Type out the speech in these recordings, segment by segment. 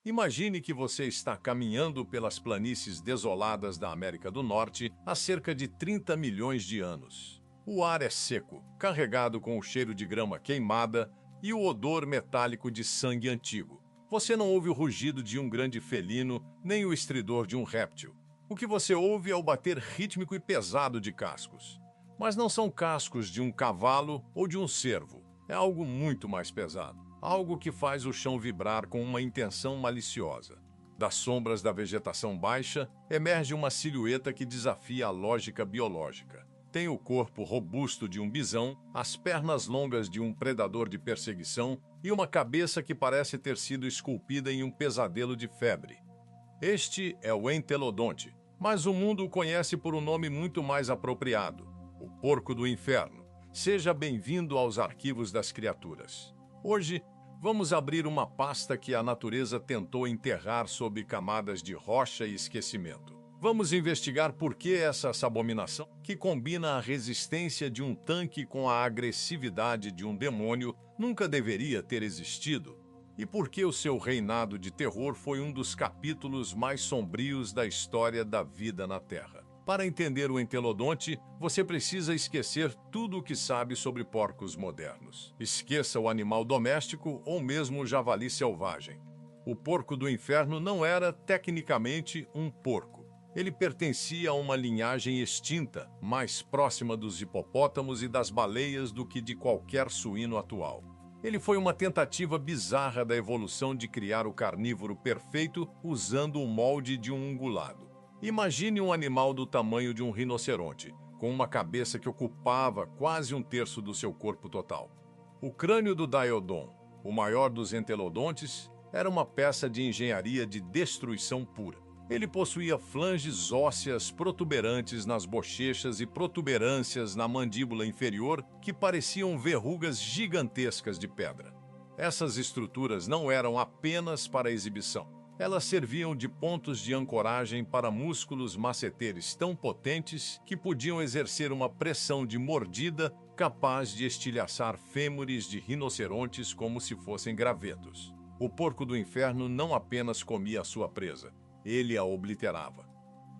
Imagine que você está caminhando pelas planícies desoladas da América do Norte há cerca de 30 milhões de anos. O ar é seco, carregado com o cheiro de grama queimada e o odor metálico de sangue antigo. Você não ouve o rugido de um grande felino, nem o estridor de um réptil. O que você ouve é o bater rítmico e pesado de cascos. Mas não são cascos de um cavalo ou de um cervo. É algo muito mais pesado. Algo que faz o chão vibrar com uma intenção maliciosa. Das sombras da vegetação baixa, emerge uma silhueta que desafia a lógica biológica. Tem o corpo robusto de um bisão, as pernas longas de um predador de perseguição e uma cabeça que parece ter sido esculpida em um pesadelo de febre. Este é o entelodonte, mas o mundo o conhece por um nome muito mais apropriado: o porco do inferno. Seja bem-vindo aos arquivos das criaturas. Hoje, vamos abrir uma pasta que a natureza tentou enterrar sob camadas de rocha e esquecimento. Vamos investigar por que essa abominação, que combina a resistência de um tanque com a agressividade de um demônio, nunca deveria ter existido, e por que o seu reinado de terror foi um dos capítulos mais sombrios da história da vida na Terra. Para entender o entelodonte, você precisa esquecer tudo o que sabe sobre porcos modernos. Esqueça o animal doméstico ou mesmo o javali selvagem. O porco do inferno não era, tecnicamente, um porco. Ele pertencia a uma linhagem extinta, mais próxima dos hipopótamos e das baleias do que de qualquer suíno atual. Ele foi uma tentativa bizarra da evolução de criar o carnívoro perfeito usando o molde de um ungulado. Imagine um animal do tamanho de um rinoceronte, com uma cabeça que ocupava quase um terço do seu corpo total. O crânio do Diodon, o maior dos entelodontes, era uma peça de engenharia de destruição pura. Ele possuía flanges ósseas protuberantes nas bochechas e protuberâncias na mandíbula inferior que pareciam verrugas gigantescas de pedra. Essas estruturas não eram apenas para exibição. Elas serviam de pontos de ancoragem para músculos masseteres tão potentes que podiam exercer uma pressão de mordida capaz de estilhaçar fêmures de rinocerontes como se fossem gravetos. O porco do inferno não apenas comia a sua presa, ele a obliterava.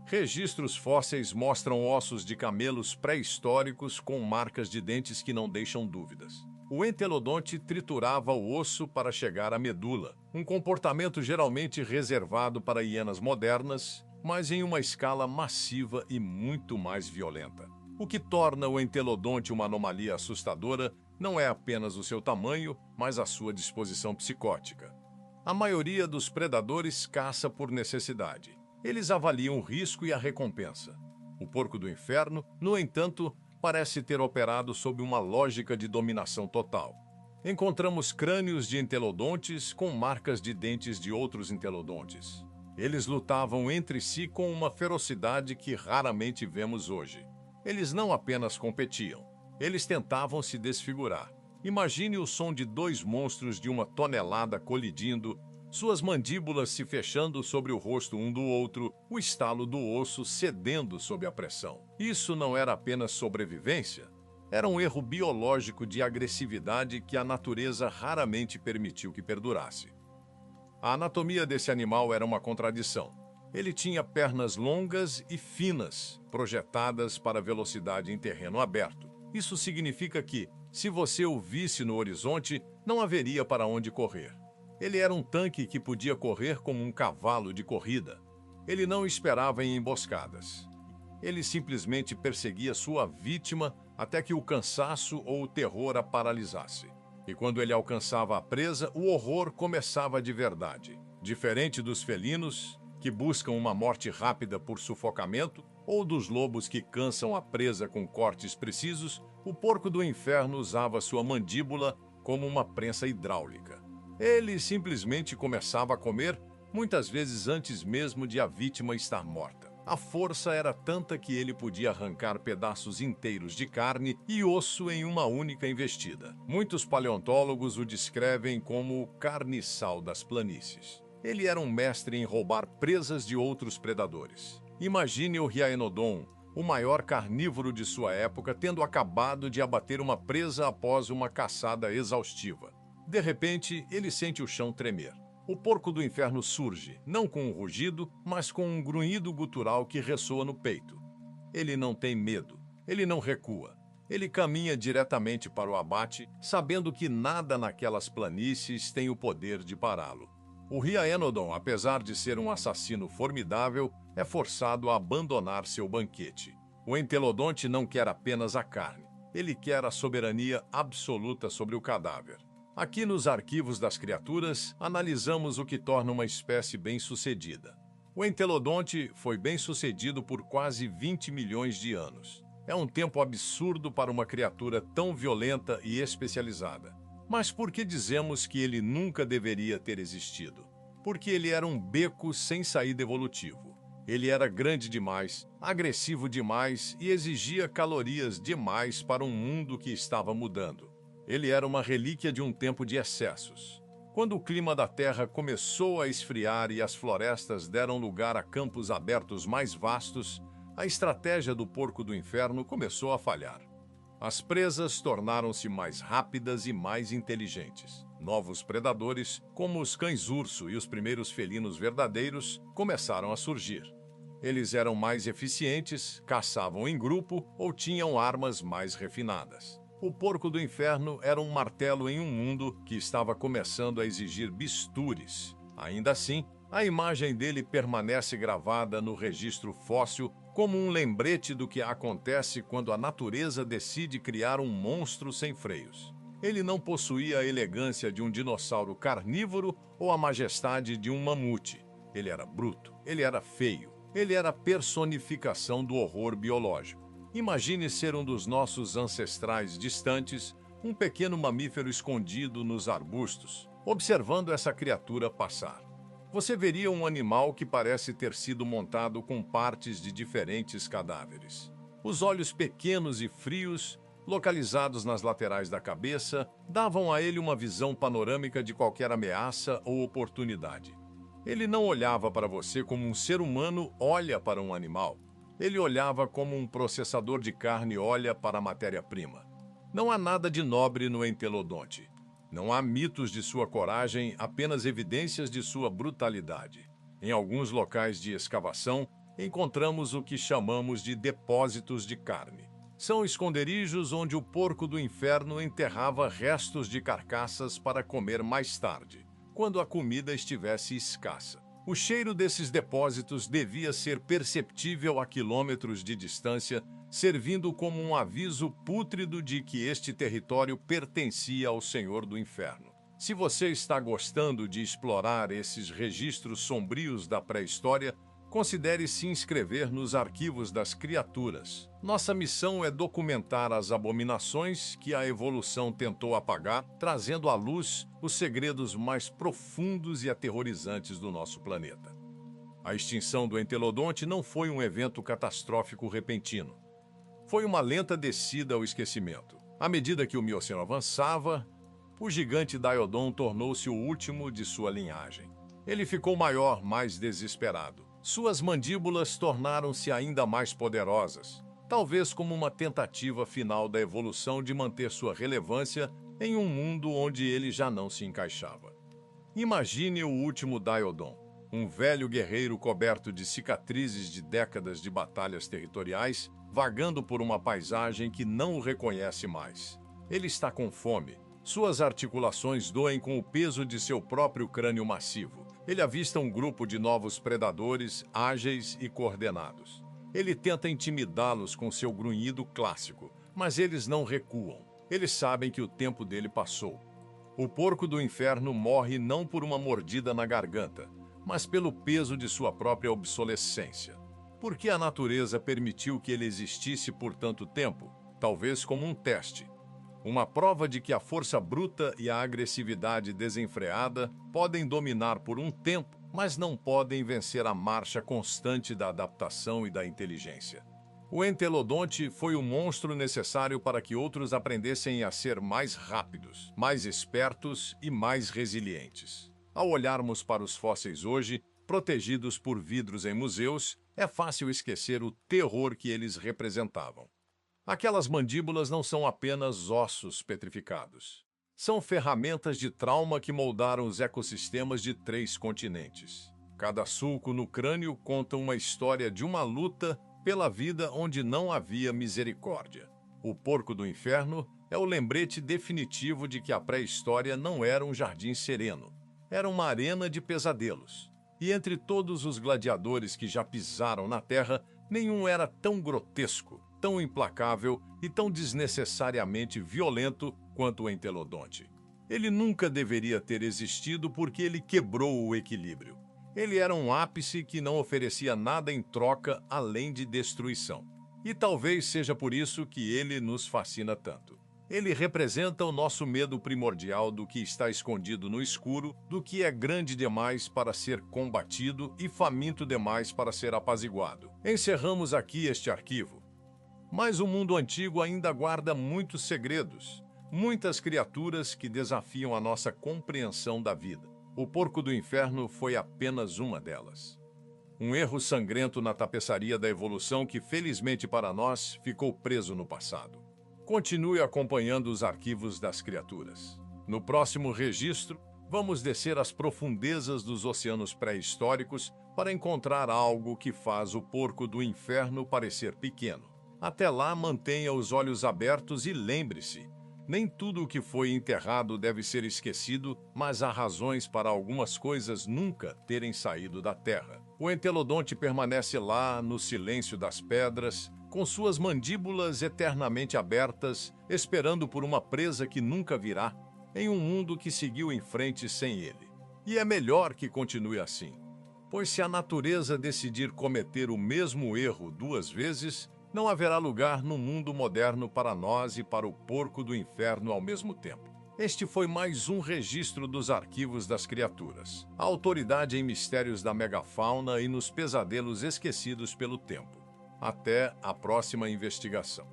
Registros fósseis mostram ossos de camelos pré-históricos com marcas de dentes que não deixam dúvidas. O entelodonte triturava o osso para chegar à medula, um comportamento geralmente reservado para hienas modernas, mas em uma escala massiva e muito mais violenta. O que torna o entelodonte uma anomalia assustadora não é apenas o seu tamanho, mas a sua disposição psicótica. A maioria dos predadores caça por necessidade. Eles avaliam o risco e a recompensa. O porco do inferno, no entanto, parece ter operado sob uma lógica de dominação total. Encontramos crânios de entelodontes com marcas de dentes de outros entelodontes. Eles lutavam entre si com uma ferocidade que raramente vemos hoje. Eles não apenas competiam, eles tentavam se desfigurar. Imagine o som de dois monstros de 1 tonelada colidindo, suas mandíbulas se fechando sobre o rosto um do outro, o estalo do osso cedendo sob a pressão. Isso não era apenas sobrevivência, era um erro biológico de agressividade que a natureza raramente permitiu que perdurasse. A anatomia desse animal era uma contradição. Ele tinha pernas longas e finas, projetadas para velocidade em terreno aberto. Isso significa que, se você o visse no horizonte, não haveria para onde correr. Ele era um tanque que podia correr como um cavalo de corrida. Ele não esperava em emboscadas. Ele simplesmente perseguia sua vítima até que o cansaço ou o terror a paralisasse. E quando ele alcançava a presa, o horror começava de verdade. Diferente dos felinos, que buscam uma morte rápida por sufocamento, ou dos lobos que cansam a presa com cortes precisos, o porco do inferno usava sua mandíbula como uma prensa hidráulica. Ele simplesmente começava a comer, muitas vezes antes mesmo de a vítima estar morta. A força era tanta que ele podia arrancar pedaços inteiros de carne e osso em uma única investida. Muitos paleontólogos o descrevem como o carniçal das planícies. Ele era um mestre em roubar presas de outros predadores. Imagine o Rhianodon, o maior carnívoro de sua época, tendo acabado de abater uma presa após uma caçada exaustiva. De repente, ele sente o chão tremer. O porco do inferno surge, não com um rugido, mas com um grunhido gutural que ressoa no peito. Ele não tem medo, ele não recua. Ele caminha diretamente para o abate, sabendo que nada naquelas planícies tem o poder de pará-lo. O Rhianodon, apesar de ser um assassino formidável, é forçado a abandonar seu banquete. O entelodonte não quer apenas a carne, ele quer a soberania absoluta sobre o cadáver. Aqui nos arquivos das criaturas, analisamos o que torna uma espécie bem-sucedida. O entelodonte foi bem-sucedido por quase 20 milhões de anos. É um tempo absurdo para uma criatura tão violenta e especializada. Mas por que dizemos que ele nunca deveria ter existido? Porque ele era um beco sem saída evolutivo. Ele era grande demais, agressivo demais e exigia calorias demais para um mundo que estava mudando. Ele era uma relíquia de um tempo de excessos. Quando o clima da Terra começou a esfriar e as florestas deram lugar a campos abertos mais vastos, a estratégia do porco do inferno começou a falhar. As presas tornaram-se mais rápidas e mais inteligentes. Novos predadores, como os cães-urso e os primeiros felinos verdadeiros, começaram a surgir. Eles eram mais eficientes, caçavam em grupo ou tinham armas mais refinadas. O porco do inferno era um martelo em um mundo que estava começando a exigir bistures. Ainda assim, a imagem dele permanece gravada no registro fóssil como um lembrete do que acontece quando a natureza decide criar um monstro sem freios. Ele não possuía a elegância de um dinossauro carnívoro ou a majestade de um mamute. Ele era bruto, ele era feio, ele era a personificação do horror biológico. Imagine ser um dos nossos ancestrais distantes, um pequeno mamífero escondido nos arbustos, observando essa criatura passar. Você veria um animal que parece ter sido montado com partes de diferentes cadáveres. Os olhos pequenos e frios, localizados nas laterais da cabeça, davam a ele uma visão panorâmica de qualquer ameaça ou oportunidade. Ele não olhava para você como um ser humano olha para um animal. Ele olhava como um processador de carne olha para a matéria-prima. Não há nada de nobre no entelodonte. Não há mitos de sua coragem, apenas evidências de sua brutalidade. Em alguns locais de escavação, encontramos o que chamamos de depósitos de carne. São esconderijos onde o porco do inferno enterrava restos de carcaças para comer mais tarde, quando a comida estivesse escassa. O cheiro desses depósitos devia ser perceptível a quilômetros de distância, servindo como um aviso pútrido de que este território pertencia ao Senhor do Inferno. Se você está gostando de explorar esses registros sombrios da pré-história, considere se inscrever nos arquivos das criaturas. Nossa missão é documentar as abominações que a evolução tentou apagar, trazendo à luz os segredos mais profundos e aterrorizantes do nosso planeta. A extinção do entelodonte não foi um evento catastrófico repentino. Foi uma lenta descida ao esquecimento. À medida que o Mioceno avançava, o gigante Diodon tornou-se o último de sua linhagem. Ele ficou maior, mais desesperado. Suas mandíbulas tornaram-se ainda mais poderosas, talvez como uma tentativa final da evolução de manter sua relevância em um mundo onde ele já não se encaixava. Imagine o último Diodon, um velho guerreiro coberto de cicatrizes de décadas de batalhas territoriais, vagando por uma paisagem que não o reconhece mais. Ele está com fome. Suas articulações doem com o peso de seu próprio crânio massivo. Ele avista um grupo de novos predadores, ágeis e coordenados. Ele tenta intimidá-los com seu grunhido clássico, mas eles não recuam. Eles sabem que o tempo dele passou. O porco do inferno morre não por uma mordida na garganta, mas pelo peso de sua própria obsolescência. Por que a natureza permitiu que ele existisse por tanto tempo? Talvez como um teste. Uma prova de que a força bruta e a agressividade desenfreada podem dominar por um tempo, mas não podem vencer a marcha constante da adaptação e da inteligência. O entelodonte foi o monstro necessário para que outros aprendessem a ser mais rápidos, mais espertos e mais resilientes. Ao olharmos para os fósseis hoje, protegidos por vidros em museus, é fácil esquecer o terror que eles representavam. Aquelas mandíbulas não são apenas ossos petrificados. São ferramentas de trauma que moldaram os ecossistemas de 3 continentes. Cada sulco no crânio conta uma história de uma luta pela vida onde não havia misericórdia. O porco do inferno é o lembrete definitivo de que a pré-história não era um jardim sereno. Era uma arena de pesadelos. E entre todos os gladiadores que já pisaram na terra, nenhum era tão grotesco, tão implacável e tão desnecessariamente violento quanto o Entelodonte. Ele nunca deveria ter existido porque ele quebrou o equilíbrio. Ele era um ápice que não oferecia nada em troca além de destruição. E talvez seja por isso que ele nos fascina tanto. Ele representa o nosso medo primordial do que está escondido no escuro, do que é grande demais para ser combatido e faminto demais para ser apaziguado. Encerramos aqui este arquivo. Mas o mundo antigo ainda guarda muitos segredos, muitas criaturas que desafiam a nossa compreensão da vida. O porco do inferno foi apenas uma delas. Um erro sangrento na tapeçaria da evolução que, felizmente para nós, ficou preso no passado. Continue acompanhando os arquivos das criaturas. No próximo registro, vamos descer às profundezas dos oceanos pré-históricos para encontrar algo que faz o porco do inferno parecer pequeno. Até lá, mantenha os olhos abertos e lembre-se, nem tudo o que foi enterrado deve ser esquecido, mas há razões para algumas coisas nunca terem saído da terra. O entelodonte permanece lá, no silêncio das pedras, com suas mandíbulas eternamente abertas, esperando por uma presa que nunca virá, em um mundo que seguiu em frente sem ele. E é melhor que continue assim, pois se a natureza decidir cometer o mesmo erro 2 vezes, não haverá lugar no mundo moderno para nós e para o porco do inferno ao mesmo tempo. Este foi mais um registro dos arquivos das criaturas, a autoridade em mistérios da megafauna e nos pesadelos esquecidos pelo tempo. Até a próxima investigação.